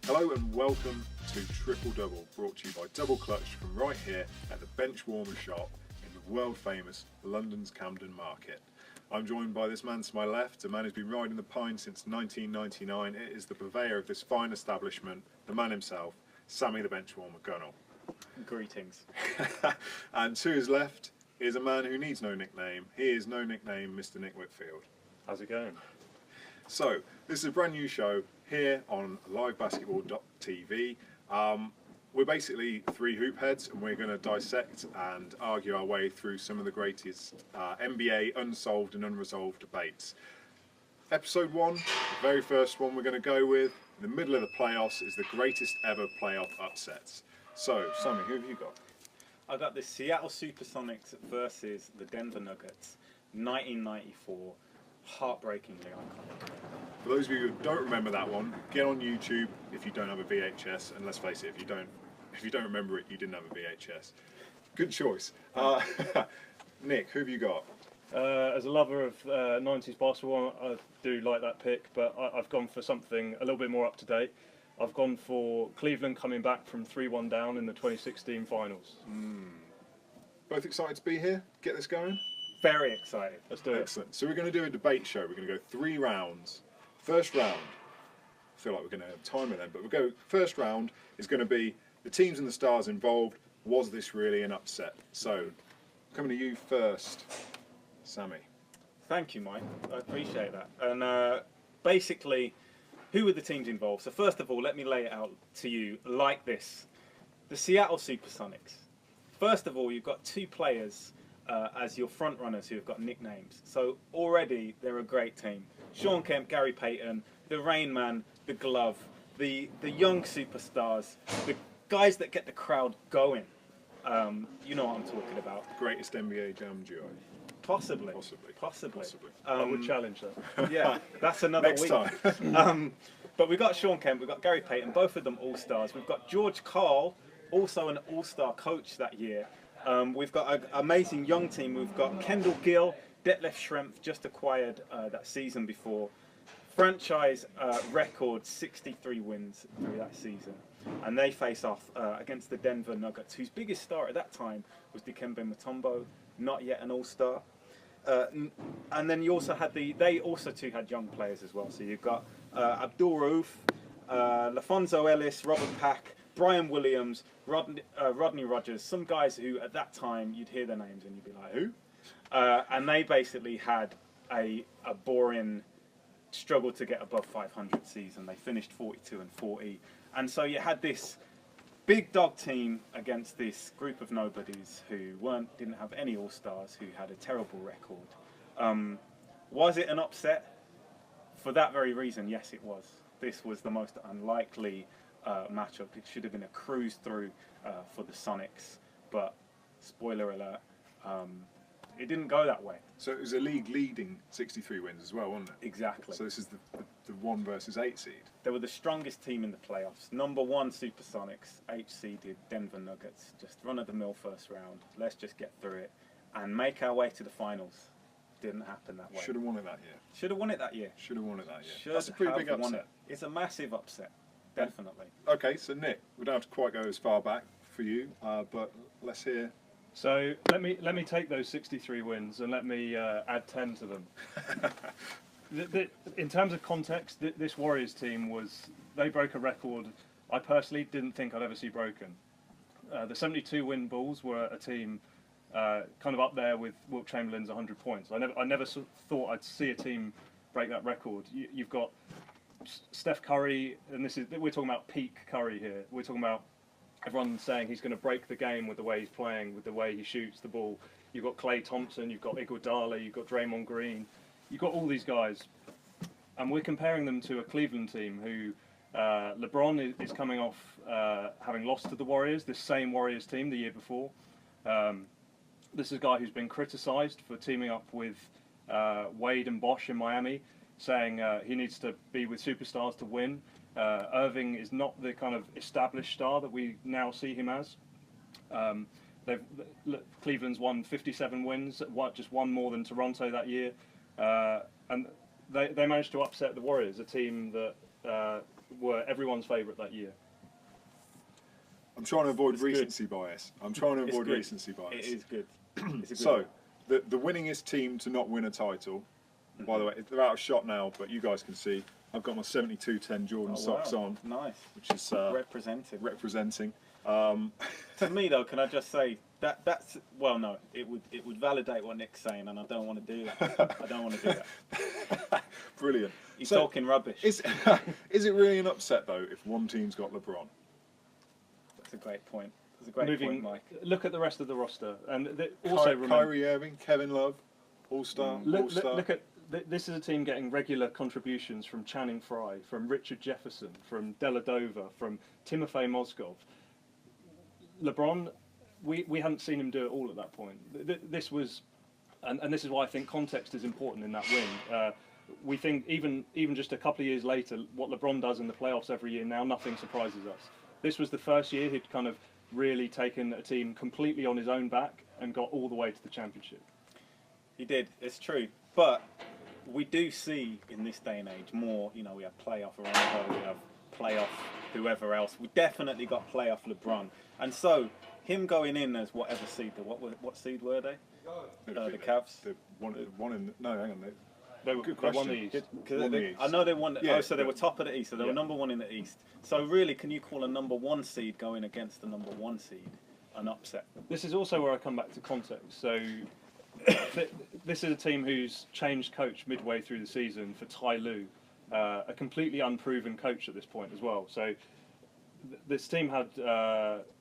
Hello and welcome to Triple Double, brought to you by Double Clutch from right here at the Benchwarmer shop in the world famous London's Camden Market. I'm joined by this man to my left, a man who's been riding the pine since 1999. It is the purveyor of this fine establishment, the man himself, Sammy the Benchwarmer Gunnell. Greetings. And to his left is a man who needs no nickname. He is no nickname, Mr. Nick Whitfield. How's it going? So, this is a brand new show here on livebasketball.tv. We're basically three hoop heads, and we're going to dissect and argue our way through some of the greatest NBA unsolved and unresolved debates. Episode 1, the very first one we're going to go with, in the middle of the playoffs, is the greatest ever playoff upsets. So, Sammy, who have you got? I got the Seattle Supersonics versus the Denver Nuggets, 1994. Heartbreakingly iconic. For those of you who don't remember that one, get on YouTube if you don't have a VHS, and let's face it, if you don't remember it, you didn't have a VHS. Good choice. Nick, who have you got? As a lover of 90s basketball, I do like that pick, but I've gone for something a little bit more up to date. I've gone for Cleveland coming back from 3-1 down in the 2016 finals. Both excited to be here? Get this going? Very excited. Let's do it. Excellent. So we're going to do a debate show. We're going to go 3 rounds. First round, I feel like we're going to have timer then, but we'll go. First round is going to be the teams and the stars involved. Was this really an upset? So, coming to you first, Sammy. Thank you, Mike. I appreciate that. And basically, who were the teams involved? So first of all, let me lay it out to you like this. The Seattle Supersonics. First of all, you've got 2 players as your front runners who have got nicknames. So already they're a great team. Sean Kemp, Gary Payton, the Rain Man, the Glove, the young superstars, the guys that get the crowd going. You know what I'm talking about. Greatest NBA jam duo. Possibly. Possibly. I would challenge that. Yeah, that's another Next week. time. But we've got Sean Kemp, we've got Gary Payton, both of them all-stars. We've got George Karl, also an all-star coach that year. We've got an amazing young team. We've got Kendall Gill, Detlef Schrempf, just acquired that season before. Franchise record 63 wins through that season. And they face off against the Denver Nuggets, whose biggest star at that time was Dikembe Mutombo, not yet an all-star. And then you also had they also too had young players as well. So you've got Abdul Rauf, LaFonso Ellis, Robert Pack, Brian Williams, Rodney Rogers, some guys who at that time you'd hear their names and you'd be like, who? And they basically had a boring struggle to get above 500 season. They finished 42-40. And so you had this big dog team against this group of nobodies who didn't have any all-stars, who had a terrible record. Was it an upset? For that very reason, yes it was. This was the most unlikely matchup. It should have been a cruise through for the Sonics, but spoiler alert, it didn't go that way. So it was a league leading 63 wins as well, wasn't it? Exactly. So this is the 1 versus 8 seed. They were the strongest team in the playoffs. Number 1 Supersonics, 8-seeded Denver Nuggets. Just run-of-the-mill first round. Let's just get through it and make our way to the finals. Didn't happen that way. Should have won it that year. Should have won it that year. Should have won it that year. Should That's a pretty big have won upset. it. It's a massive upset, definitely. Okay, so Nick, we don't have to quite go as far back for you, but let's hear. So let me take those 63 wins and let me add 10 to them. In terms of context, this Warriors team they broke a record I personally didn't think I'd ever see broken. The 72-win Bulls were a team kind of up there with Wilt Chamberlain's 100 points. I never thought I'd see a team break that record. You've got Steph Curry, and we're talking about peak Curry here. We're talking about everyone saying he's going to break the game with the way he's playing, with the way he shoots the ball. You've got Klay Thompson, you've got Iguodala, you've got Draymond Green, you've got all these guys, and we're comparing them to a Cleveland team who LeBron is coming off having lost to the Warriors, this same Warriors team the year before. This is a guy who's been criticised for teaming up with Wade and Bosh in Miami, saying he needs to be with superstars to win. Irving is not the kind of established star that we now see him as. Cleveland's won 57 wins, just one more than Toronto that year, and they managed to upset the Warriors, a team that were everyone's favourite that year. I'm trying to avoid It's good. recency bias. I'm trying to It's avoid good. recency bias. It is good. It's a good So, one. the winningest team to not win a title, by the way, they're out of shot now, but you guys can see, I've got my 72-10 Jordan Oh, socks wow. on, Nice. which is Represented. representing. To me though, can I just say that's well, no, it would validate what Nick's saying, and I don't want to do that. I don't want to do that. Brilliant. He's So, talking rubbish. Is it really an upset, though, if one team's got LeBron? That's a great point. That's a great Moving, point, Mike. look at the rest of the roster, and also remember, Kyrie Irving, Kevin Love, All-Star, All-Star. look at this is a team getting regular contributions from Channing Frye, from Richard Jefferson, from Deladova, from Timofey Mozgov. LeBron, we hadn't seen him do it all at that point. This was, and this is why I think context is important in that win. We think even just a couple of years later, what LeBron does in the playoffs every year now, nothing surprises us. This was the first year he'd kind of really taken a team completely on his own back and got all the way to the championship. He did. It's true, but we do see in this day and age more. You know, we have playoff Ronaldo, we have playoff whoever else. We definitely got playoff LeBron, and so him going in as whatever seed. What seed were they? The Cavs. The one in. No, hang on. Good They won question. the East. Won the East. I know they won. Yeah, so they but- were top of the East. So they were Yeah. number one in the East. So really, can you call a number one seed going against the number one seed an upset? This is also where I come back to context. So this is a team who's changed coach midway through the season for Ty Lue, a completely unproven coach at this point as well. So this team had,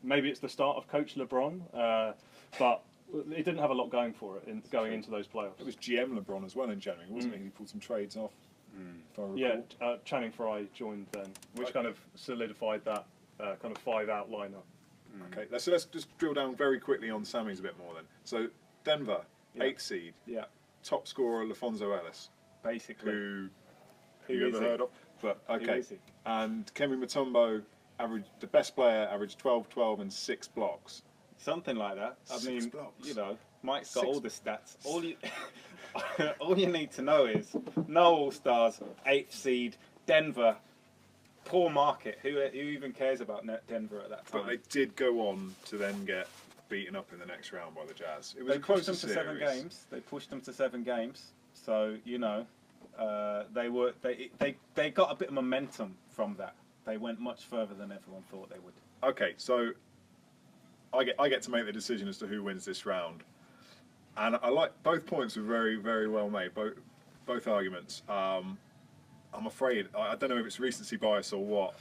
maybe it's the start of Coach LeBron, but it didn't have a lot going for it going into those playoffs. It was GM LeBron as well in January, wasn't it? He pulled some trades off. If I recall. Yeah, Channing Frye joined then, which kind of solidified that kind of 5-out lineup. Okay, so let's just drill down very quickly on Sammy's a bit more then. So Denver, Yeah. 8th seed, Yeah, top scorer LaFonso Ellis, basically. who Who you is ever he? heard of? But Who okay, is he? and Kemi Mutombo, the best player, averaged 12, 12 and 6 blocks. Something like that. I 6 mean, blocks. you know, Mike's got 6 all the stats. All you need to know is no All Stars, 8th seed, Denver, poor market. Who even cares about Denver at that But time? they did go on to then get beaten up in the next round by the Jazz. It was They a pushed closer them to 7 series. games. They pushed them to 7 games. So you know, they got a bit of momentum from that. They went much further than everyone thought they would. Okay, so I get to make the decision as to who wins this round, and I like both points were very, very well made. Both arguments. I'm afraid I don't know if it's recency bias or what.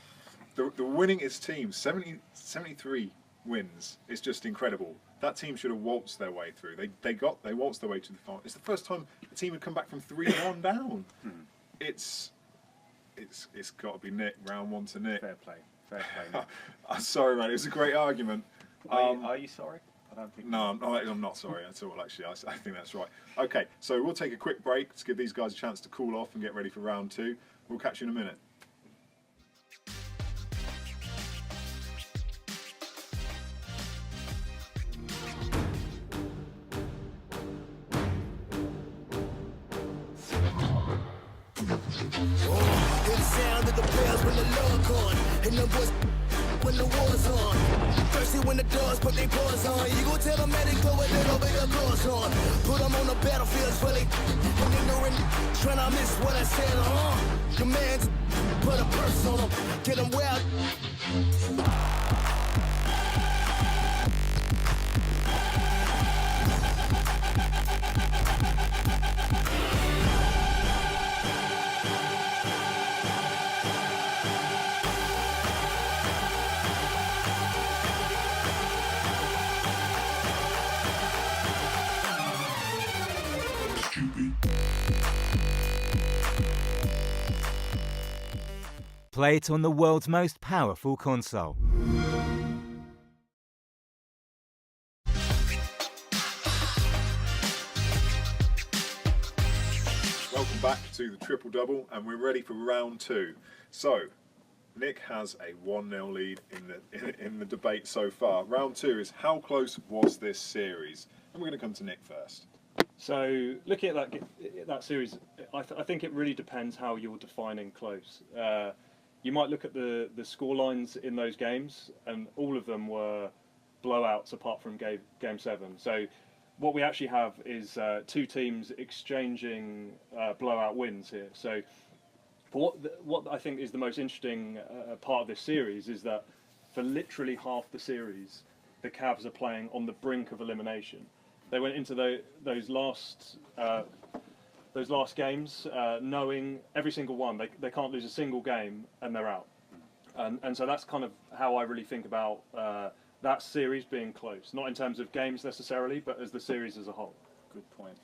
The winningest team, 73 wins. It's just incredible. That team should have waltzed their way through. They waltzed their way to the final. It's the first time a team had come back from 3-1 down. It's got to be Nick. Round 1 to Nick. Fair play. Fair play. Nick. I'm sorry, man. It was a great argument. Are you sorry? I don't think. No, I'm not sorry at all, actually. I think that's right. Okay, so we'll take a quick break to give these guys a chance to cool off and get ready for round 2. We'll catch you in a minute. Hear the sound of the bells when the Lord gone, and the voice when the war's on. Thirsty when the dogs put their paws on. You gon' tell them that they go with little bit of clothes on. Put them on the battlefield, really ignorant, tryna miss what I said. Commands, put a purse on them, get them wild. Play it on the world's most powerful console. Welcome back to the Triple Double, and we're ready for round 2. So, Nick has a 1-0 lead in the debate so far. Round 2 is how close was this series? And we're going to come to Nick first. So looking at that series, I think it really depends how you're defining close. you might look at the score lines in those games, and all of them were blowouts apart from game 7. So what we actually have is two teams exchanging blowout wins here. So what I think is the most interesting part of this series is that for literally half the series, the Cavs are playing on the brink of elimination. They went into those last games knowing every single one. They can't lose a single game and they're out. And so that's kind of how I really think about that series being close. Not in terms of games necessarily, but as the series as a whole. Good point.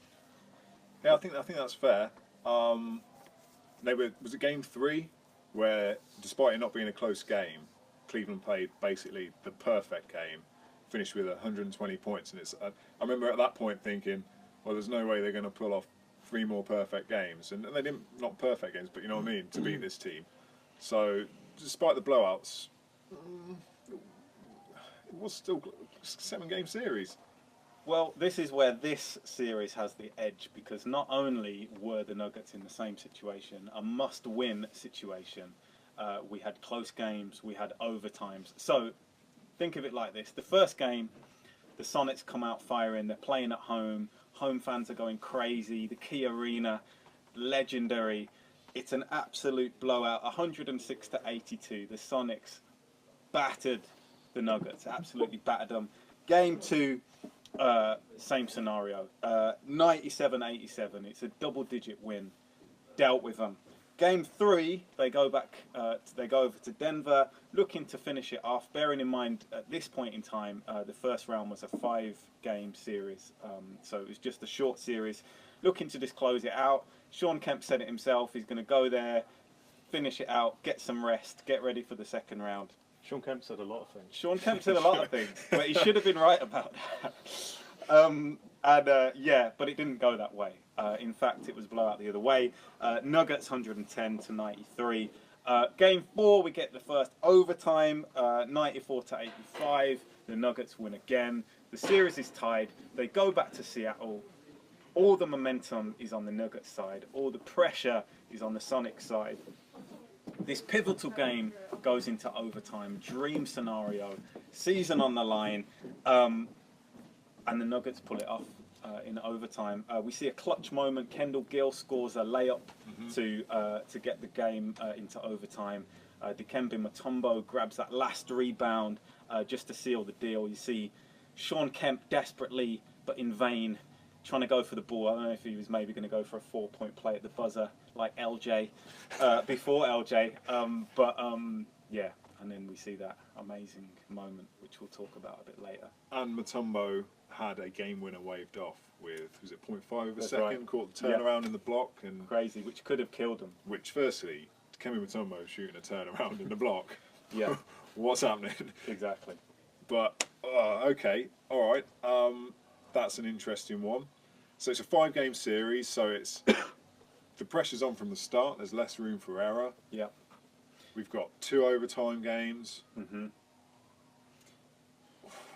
Yeah, I think that's fair. Was it game 3 where, despite it not being a close game, Cleveland played basically the perfect game, finished with 120 points, and I remember at that point thinking, well, there's no way they're going to pull off 3 more perfect games, and they didn't, not perfect games, but you know what I mean, to beat this team. So, despite the blowouts, it was still a 7-game series. Well, this is where this series has the edge, because not only were the Nuggets in the same situation, a must-win situation, we had close games, we had overtimes. So, think of it like this. The first game, the Sonics come out firing, they're playing at home, home fans are going crazy, the Key Arena, legendary. It's an absolute blowout, 106-82. The Sonics battered the Nuggets, absolutely battered them. Game 2, same scenario, 97-87. It's a double-digit win, dealt with them. Game 3, they go back, they go over to Denver, looking to finish it off. Bearing in mind, at this point in time, the first round was a 5-game series, so it was just a short series. Looking to just close it out. Sean Kemp said it himself. He's going to go there, finish it out, get some rest, get ready for the second round. Sean Kemp said a lot of things. Sean Kemp said a lot of things, but he should have been right about that. Yeah, but it didn't go that way. In fact, it was blowout the other way. Nuggets 110-93. Game 4, we get the first overtime, 94-85. The Nuggets win again. The series is tied. They go back to Seattle. All the momentum is on the Nuggets side. All the pressure is on the Sonics side. This pivotal game goes into overtime. Dream scenario. Season on the line. And the Nuggets pull it off in overtime. We see a clutch moment. Kendall Gill scores a layup to get the game into overtime. Dikembe Mutombo grabs that last rebound just to seal the deal. You see Sean Kemp desperately, but in vain, trying to go for the ball. I don't know if he was maybe going to go for a 4-point play at the buzzer like LJ, before LJ. Yeah, and then we see that amazing moment, which we'll talk about a bit later. And Mutombo had a game winner waved off with, was it 0.5 of a That's second, right. caught the turnaround in the block, and Crazy, which could have killed him. which firstly, Kemi Mutombo shooting a turnaround in the block. Yeah, What's happening? exactly. But okay, all right. That's an interesting one. So it's a 5-game series. So it's the pressure's on from the start. There's less room for error. Yeah. We've got 2 overtime games.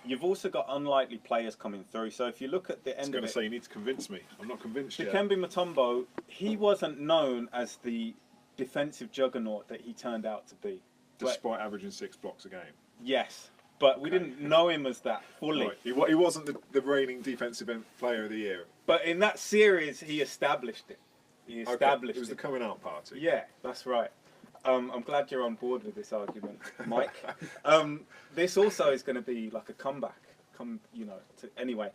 You've also got unlikely players coming through. So if you look at the I was end going of to it, say you need to convince me. I'm not convinced yet. Dikembe Mutombo, he wasn't known as the defensive juggernaut that he turned out to be. Despite averaging 6 blocks a game. Yes, but we didn't know him as that fully. Right. He wasn't the reigning defensive player of the year. But in that series, he established it. He established It was the coming out party. Yeah, that's right. I'm glad you're on board with this argument, Mike. This also is going to be like a comeback. Anyway.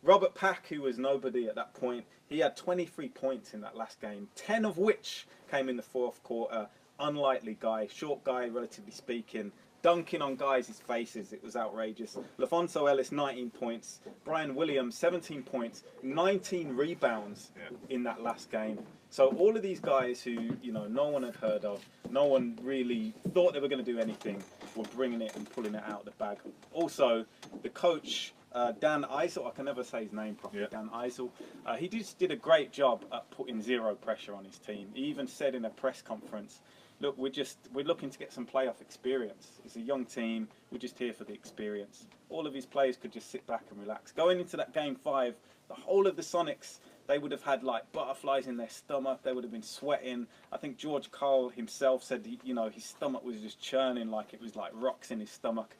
Robert Pack, who was nobody at that point, he had 23 points in that last game, 10 of which came in the fourth quarter. Unlikely guy, short guy, relatively speaking, dunking on guys' faces. It was outrageous. LaFonso Ellis, 19 points. Brian Williams, 17 points, 19 rebounds in that last game. So all of these guys who, no one had heard of, no one really thought they were going to do anything, were bringing it and pulling it out of the bag. Also, the coach, Dan Eisel, I can never say his name properly, Dan Eisel, he just did a great job at putting zero pressure on his team. He even said in a press conference, look, we're looking to get some playoff experience. It's a young team, we're just here for the experience. All of his players could just sit back and relax. Going into that game 5, the whole of the Sonics they would have had like butterflies in their stomach. They would have been sweating. I think George Karl himself said, his stomach was just churning like it was like rocks in his stomach.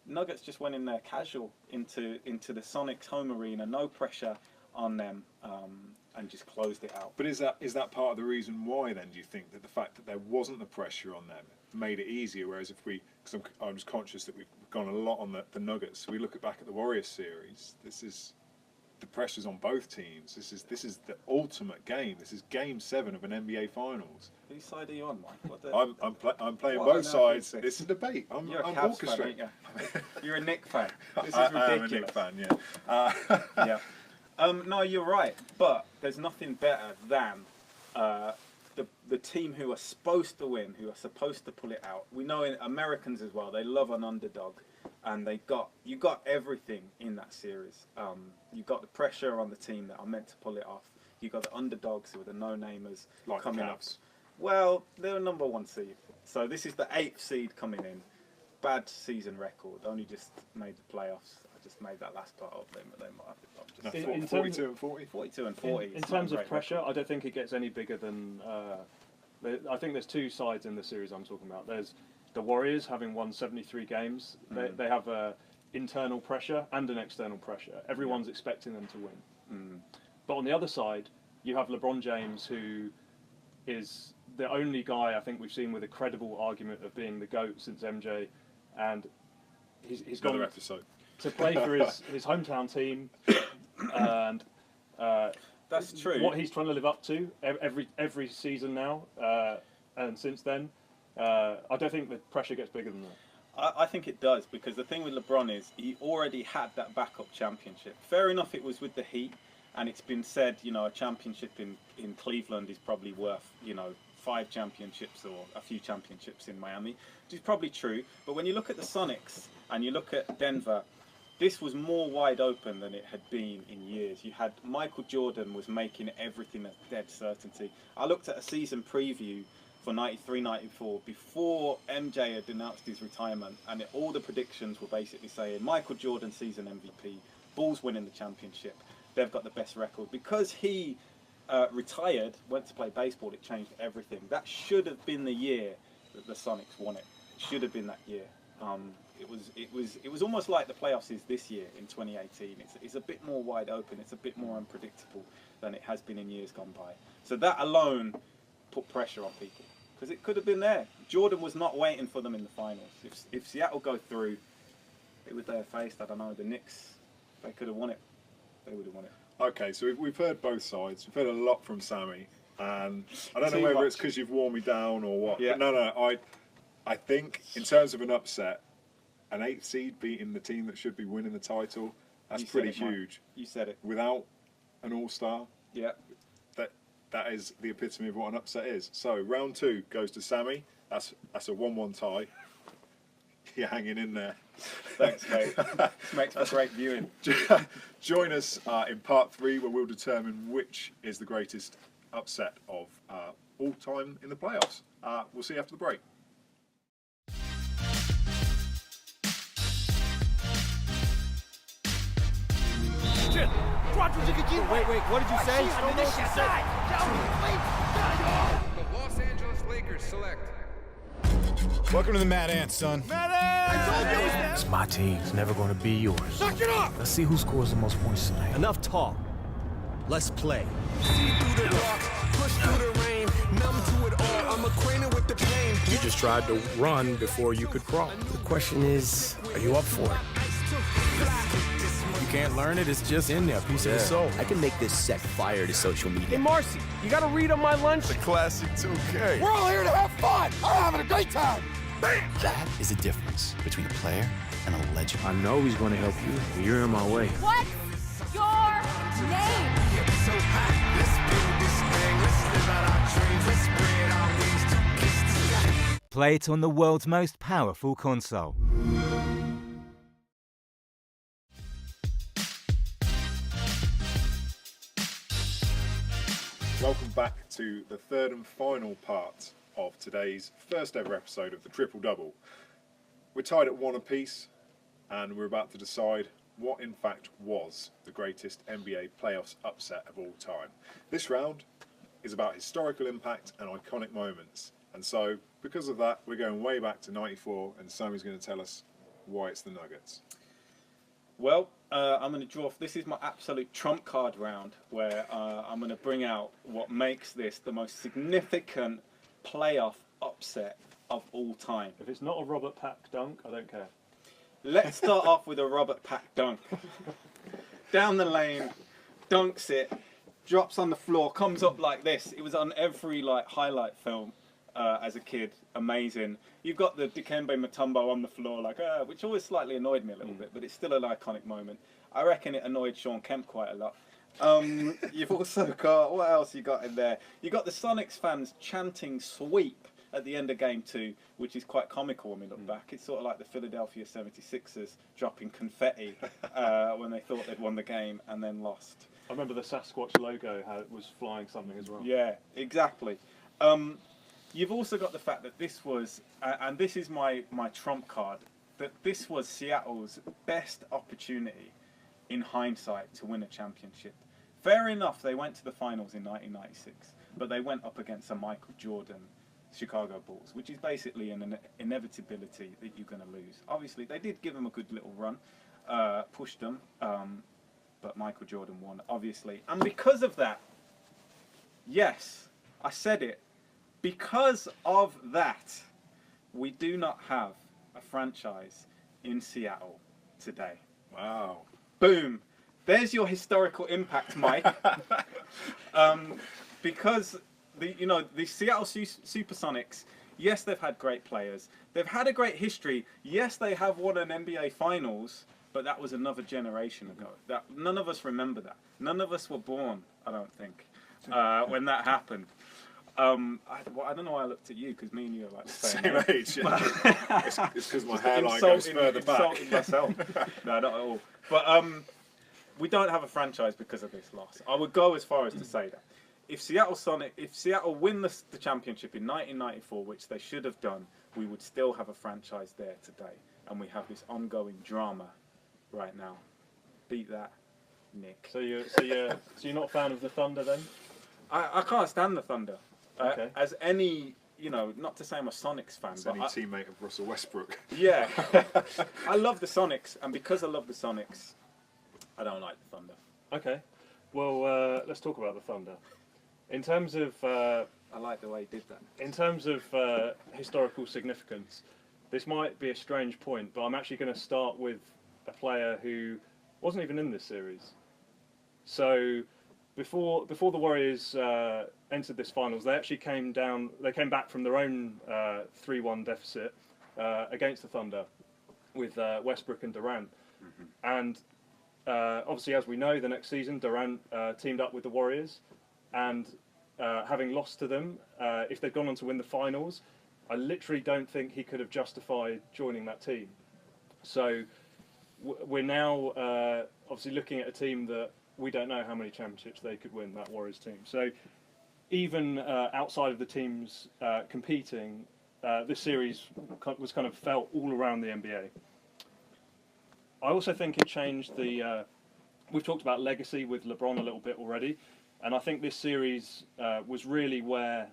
Nuggets just went in there casual into the Sonics home arena, no pressure on them, and just closed it out. But is that part of the reason why then, do you think, that the fact that there wasn't the pressure on them made it easier? Whereas because I was conscious that we've gone a lot on the Nuggets. We look back at the Warriors series. The pressure's on both teams. This is the ultimate game. This is Game 7 of an NBA Finals. Whose side are you on, Mike? I'm playing both sides. It's a debate. You're a I'm Cavs fan, orchestrating. aren't you? You're a Knicks fan. This is I ridiculous. am a Knicks fan, yeah. Yeah. No, you're right. But there's nothing better than the team who are supposed to win, who are supposed to pull it out. We know Americans as well. They love an underdog, and you got everything in that series. You got the pressure on the team that are meant to pull it off. You got the underdogs who are the no-namers Like coming the up. Cavs. Well, they're a number 1 seed. So this is the 8th seed coming in. Bad season record. Only just made the playoffs. I just made that last part up. They might have it. No, Just In 42 and 40. 42 and 40. In It's not terms a of great pressure, record. I don't think it gets any bigger than. I think there's 2 sides in the series I'm talking about. There's the Warriors having won 73 games. They have internal pressure and an external pressure. Everyone's expecting them to win. But on the other side, you have LeBron James, who is the only guy I think we've seen with a credible argument of being the GOAT since MJ, and he's Another gone episode. to play for his hometown team, and That's true. what he's trying to live up to every season now, and since then, I don't think the pressure gets bigger than that. I think it does, because the thing with LeBron is he already had that backup championship. Fair enough, it was with the Heat, and it's been said, a championship in Cleveland is probably worth, 5 championships or a few championships in Miami, which is probably true. But when you look at the Sonics and you look at Denver, this was more wide open than it had been in years. You had Michael Jordan was making everything a dead certainty. I looked at a season preview for 93-94 before MJ had announced his retirement, and all the predictions were basically saying Michael Jordan season MVP, Bulls winning the championship, they've got the best record. Because he retired, went to play baseball, it changed everything. That should have been the year that the Sonics won it. It should have been that year. It was almost like the playoffs is this year in 2018. It's a bit more wide open. It's a bit more unpredictable than it has been in years gone by. So that alone put pressure on people, because it could have been there. Jordan was not waiting for them in the finals. If Seattle go through, it would they have faced, I don't know, the Knicks. They could have won it. They would have won it. Okay, so we've heard both sides. We've heard a lot from Sammy, and I don't know Too whether much. it's because you've worn me down or what. Yeah. But no. I think in terms of an upset, an 8th seed beating the team that should be winning the title, that's You said pretty it, Mike. huge. You said it. Without an all-star, Yeah. that is the epitome of what an upset is. So round 2 goes to Sammy. That's a 1-1 tie. You're hanging in there. Thanks, mate. This makes for great viewing. Join us in part 3, where we'll determine which is the greatest upset of all time in the playoffs. We'll see you after the break. Wait, what did you say? The Los Angeles Lakers select Welcome to the Mad Ants, son. It's my team. It's never going to be yours. Knock it off! Let's see who scores the most points tonight. Enough talk. Let's play. See through the dark, push through the rain, numb to it all. I'm acquainted with the pain. You just tried to run before you could crawl. The question is, are you up for it? You can't learn it, it's just in there, piece of the soul. I can make this set fire to social media. Hey, Marcy, you got to read on my lunch? Classic 2K. We're all here to have fun. I'm having a great time. That is the difference between a player and a legend. I know he's going to help you, but you're in my way. What's your name? So hot, let's build this thing. Let's live out our dreams. Let's spread our wings to kiss the sky. Play it on the world's most powerful console. Welcome back to the third and final part of today's first ever episode of the Triple Double. We're tied at 1 apiece, and we're about to decide what in fact was the greatest NBA playoffs upset of all time. This round is about historical impact and iconic moments. And so, because of that, we're going way back to '94, and Sammy's going to tell us why it's the Nuggets. Well, I'm going to draw. This is my absolute trump card round, where I'm going to bring out what makes this the most significant playoff upset of all time. If it's not a Robert Pack dunk, I don't care. Let's start off with a Robert Pack dunk. Down the lane, dunks it, drops on the floor, comes up like this. It was on every highlight film as a kid. Amazing. You've got the Dikembe Mutombo on the floor, which always slightly annoyed me a little bit, but it's still an iconic moment. I reckon it annoyed Sean Kemp quite a lot. You've also got, what else you got in there? You got the Sonics fans chanting "sweep" at the end of Game 2, which is quite comical when we look back. It's sort of like the Philadelphia 76ers dropping confetti when they thought they'd won the game and then lost. I remember the Sasquatch logo, how it was flying something as well. Yeah, exactly. You've also got the fact that this was, and this is my trump card, that this was Seattle's best opportunity in hindsight to win a championship. Fair enough, they went to the finals in 1996, but they went up against a Michael Jordan Chicago Bulls, which is basically an inevitability that you're going to lose. Obviously, they did give them a good little run, pushed them, but Michael Jordan won, obviously. And because of that, yes, I said it, because of that, we do not have a franchise in Seattle today. Wow. Boom. There's your historical impact, Mike. Because the Seattle Supersonics, yes, they've had great players. They've had a great history. Yes, they have won an NBA Finals, but that was another generation ago. That none of us remember that. None of us were born, I don't think, when that happened. I don't know why I looked at you, because me and you are like the same age. Yeah. It's because my hairline goes further back. Insulting myself. No, not at all. But we don't have a franchise because of this loss. I would go as far as to say that if Seattle win the championship in 1994, which they should have done, we would still have a franchise there today, and we have this ongoing drama right now. Beat that, Nick. So you're not a fan of the Thunder then? I can't stand the Thunder. Okay. As any, not to say I'm a Sonics fan, but any teammate of Russell Westbrook. Yeah, I love the Sonics, and because I love the Sonics, I don't like the Thunder. Okay, well, let's talk about the Thunder. In terms of, I like the way he did that. In terms of historical significance, this might be a strange point, but I'm actually going to start with a player who wasn't even in this series. So, before the Warriors entered this finals, they actually came back from their own 3-1 deficit against the Thunder with Westbrook and Durant. Mm-hmm. And obviously, as we know, the next season Durant teamed up with the Warriors, and having lost to them, if they'd gone on to win the finals, I literally don't think he could have justified joining that team. So we're now obviously looking at a team that we don't know how many championships they could win, that Warriors team. So even outside of the teams competing, this series was kind of felt all around the NBA. I also think it changed the... we've talked about legacy with LeBron a little bit already, and I think this series was really where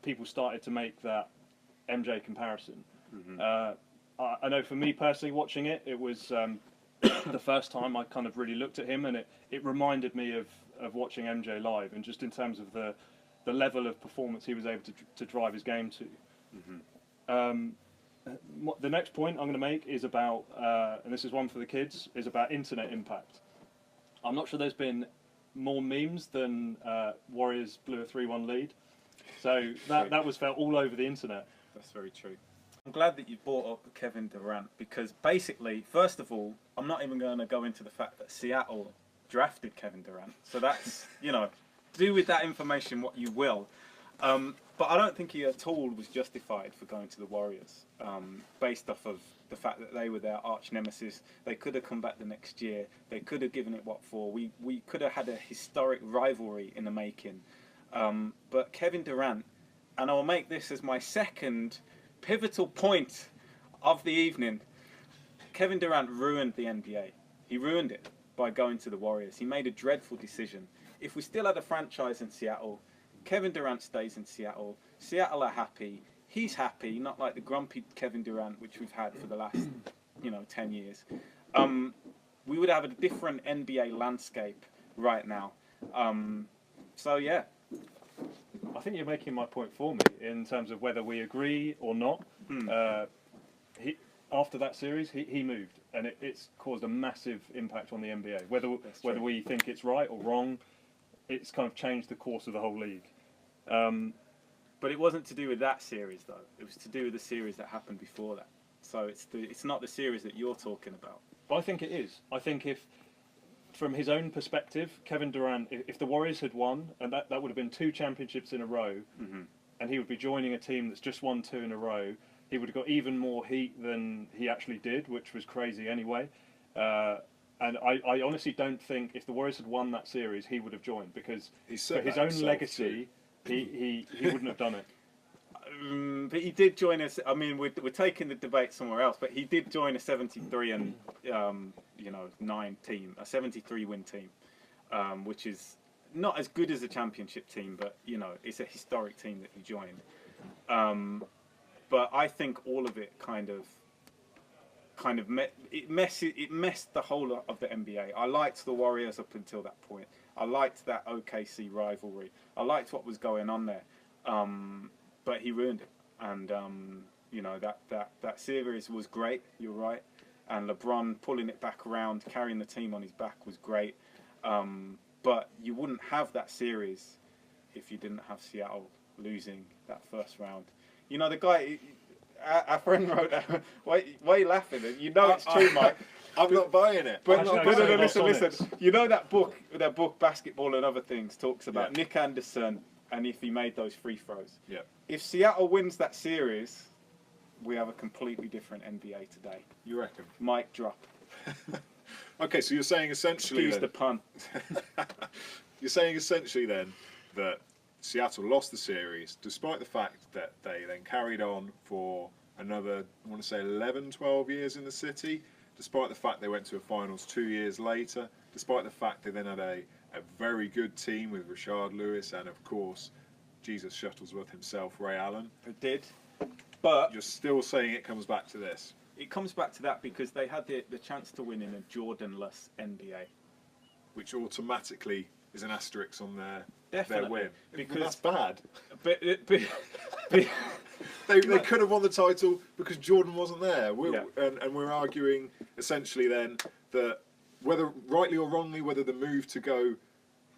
people started to make that MJ comparison. Mm-hmm. I know for me personally, watching it, it was the first time I kind of really looked at him, and it reminded me of watching MJ live, and just in terms of the level of performance he was able to drive his game to. Mm-hmm. The next point I'm going to make is about, and this is one for the kids, is about internet impact. I'm not sure there's been more memes than Warriors blew a 3-1 lead. So that was felt all over the internet. That's very true. I'm glad that you brought up Kevin Durant, because basically, first of all, I'm not even going to go into the fact that Seattle drafted Kevin Durant. So that's, do with that information what you will. But I don't think he at all was justified for going to the Warriors, based off of the fact that they were their arch nemesis. They could have come back the next year. They could have given it what for. We could have had a historic rivalry in the making. But Kevin Durant, and I'll make this as my second pivotal point of the evening, Kevin Durant ruined the NBA. He ruined it by going to the Warriors. He made a dreadful decision. If we still had a franchise in Seattle, Kevin Durant stays in Seattle. Seattle are happy. He's happy, not like the grumpy Kevin Durant, which we've had for the last, 10 years. We would have a different NBA landscape right now. So, yeah. I think you're making my point for me in terms of whether we agree or not. After that series, he moved, and it's caused a massive impact on the NBA. Whether we think it's right or wrong, it's kind of changed the course of the whole league. But it wasn't to do with that series, though. It was to do with the series that happened before that. So it's not the series that you're talking about. But I think it is. I think if, from his own perspective, Kevin Durant, if the Warriors had won, and that would have been 2 championships in a row, and he would be joining a team that's just won 2 in a row, he would have got even more heat than he actually did, which was crazy anyway. And I honestly don't think if the Warriors had won that series, he would have joined, because for his own legacy, he wouldn't have done it. But he did join us. I mean, we're taking the debate somewhere else. But he did join a 73 and 9 team, a 73 win team, which is not as good as a championship team, but it's a historic team that he joined. But I think all of it kind of messed the whole of the NBA. I liked the Warriors up until that point. I liked that OKC rivalry. I liked what was going on there. But he ruined it, and that series was great. You're right, and LeBron pulling it back around, carrying the team on his back was great. But you wouldn't have that series if you didn't have Seattle losing that first round. The guy, our friend wrote. Why are you laughing? It's true, Mike. I'm not buying it. But listen. That book, Basketball and Other Things, talks about Nick Anderson. And if he made those free throws. Yeah. If Seattle wins that series, we have a completely different NBA today. You reckon? Mic drop. Okay, so you're saying essentially... Excuse the pun. You're saying essentially then that Seattle lost the series, despite the fact that they then carried on for another, I want to say 11, 12 years in the city, despite the fact they went to a finals 2 years later, despite the fact they then had a very good team with Rashard Lewis and, of course, Jesus Shuttlesworth himself, Ray Allen. It did. But you're still saying it comes back to this. It comes back to that because they had the chance to win in a Jordan-less NBA. Which automatically is an asterisk on their win. Because that's bad. But they could have won the title because Jordan wasn't there. And we're arguing essentially then that whether rightly or wrongly, whether the move to go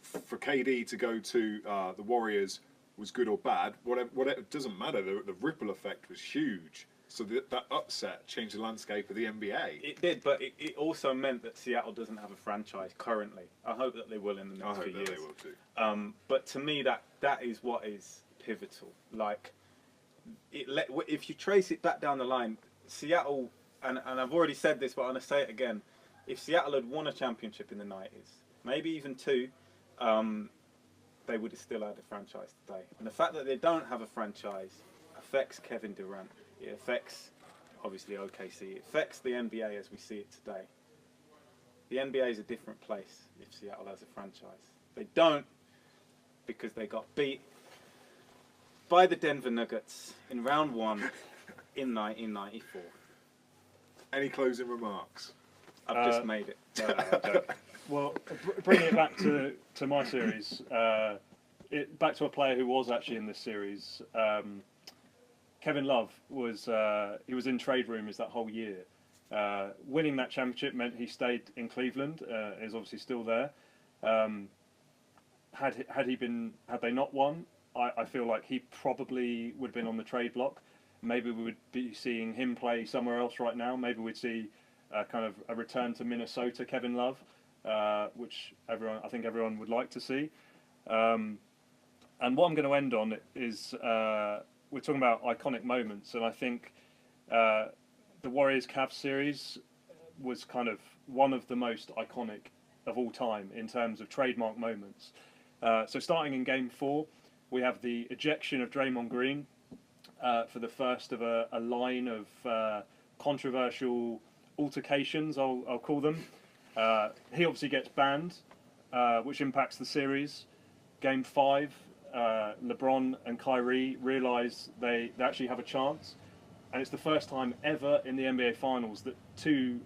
for KD to go to the Warriors was good or bad, whatever it doesn't matter. The ripple effect was huge. So that upset changed the landscape of the NBA. It did, but it also meant that Seattle doesn't have a franchise currently. I hope that they will in the next few years. I hope that they will too. But to me, that is what is pivotal. Like, if you trace it back down the line, Seattle, and I've already said this, but I'm going to say it again. If Seattle had won a championship in the 90s, maybe even 2, they would have still had a franchise today. And the fact that they don't have a franchise affects Kevin Durant. It affects, obviously, OKC. It affects the NBA as we see it today. The NBA is a different place if Seattle has a franchise. They don't, because they got beat by the Denver Nuggets in round 1 in 1994. Any closing remarks? I've just made it. Well, bringing it back to my series, back to a player who was actually in this series. Kevin Love was in trade rumors that whole year. Winning that championship meant he stayed in Cleveland. Is obviously still there. Had they not won, I feel like he probably would have been on the trade block. Maybe we would be seeing him play somewhere else right now. Maybe we'd see kind of a return to Minnesota Kevin Love, which I think everyone would like to see. And what I'm going to end on is we're talking about iconic moments, and I think the Warriors-Cavs series was kind of one of the most iconic of all time in terms of trademark moments. So starting in Game 4, we have the ejection of Draymond Green for the first of a line of controversial altercations, I'll call them. He obviously gets banned, which impacts the series. Game 5, LeBron and Kyrie realise they actually have a chance, and it's the first time ever in the NBA Finals that two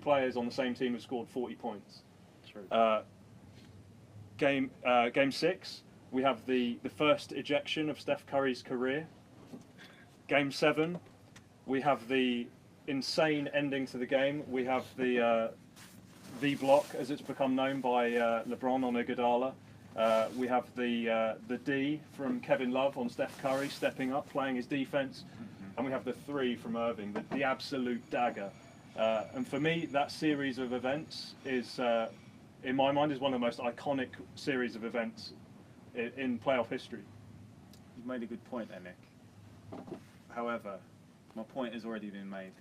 players on the same team have scored 40 points. True. Game 6, we have the first ejection of Steph Curry's career. Game 7, we have the insane ending to the game. We have the block, as it's become known by LeBron on Iguodala. We have the D from Kevin Love on Steph Curry stepping up, playing his defense, and we have the 3 from Irving, the absolute dagger. And for me, that series of events is, in my mind, is one of the most iconic series of events in playoff history. You've made a good point there, Nick. However, my point has already been made,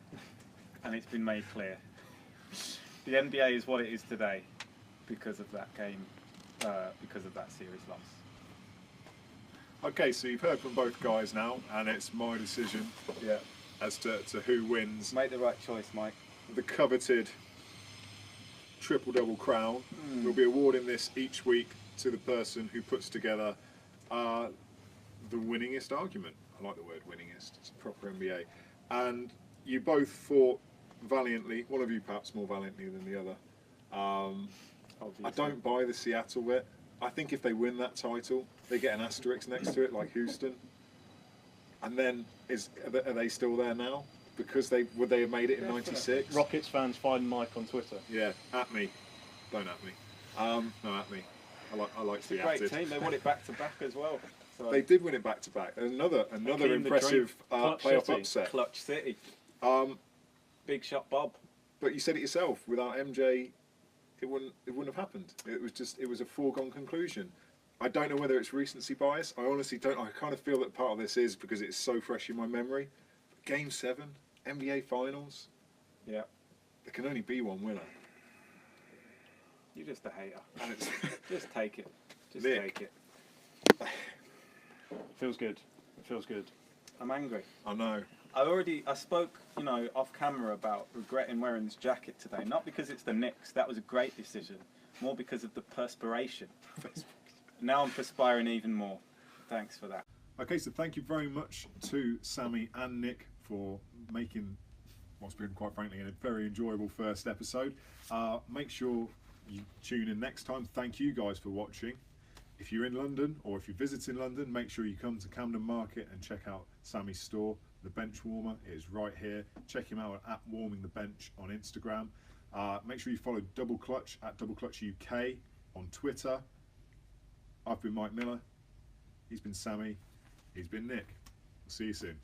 and it's been made clear. The NBA is what it is today because of that game, because of that series loss. Okay, so you've heard from both guys now, and it's my decision as to who wins Make the right choice, Mike. the coveted triple-double crown. We'll be awarding this each week to the person who puts together the winningest argument. I like the word winningest, it's proper NBA. And you both fought valiantly, one of you perhaps more valiantly than the other. I don't buy the Seattle bit. I think if they win that title, they get an asterisk next to it like Houston. And then, are they still there now? Because would they have made it in '96? Rockets fans find Mike on Twitter. Yeah, at me. Don't at me. No, at me. I like to be Great atted. team. They won it back to back as well. So They did win it back to back. Another impressive Clutch playoff City. upset. Clutch City. Big shot, Bob. But you said it yourself. Without MJ, it wouldn't have happened. It was a foregone conclusion. I don't know whether it's recency bias. I honestly don't. I kind of feel that part of this is because it's so fresh in my memory. Game 7, NBA Finals. Yeah. There can only be one winner. You're just a hater. And it's Just take it. Just Nick. take it. Feels good. It feels good. I'm angry. I know. I spoke, off camera about regretting wearing this jacket today. Not because it's the Knicks. That was a great decision. More because of the perspiration. Now I'm perspiring even more. Thanks for that. Okay, so thank you very much to Sammy and Nick for making what's been, quite frankly, a very enjoyable first episode. Make sure you tune in next time. Thank you guys for watching. If you're in London or if you're visiting London, make sure you come to Camden Market and check out Sammy's store, The Bench Warmer. It is right here. Check him out at Warming the Bench on Instagram. Make sure you follow Double Clutch at Double Clutch UK on Twitter. I've been Mike Miller. He's been Sammy. He's been Nick. See you soon.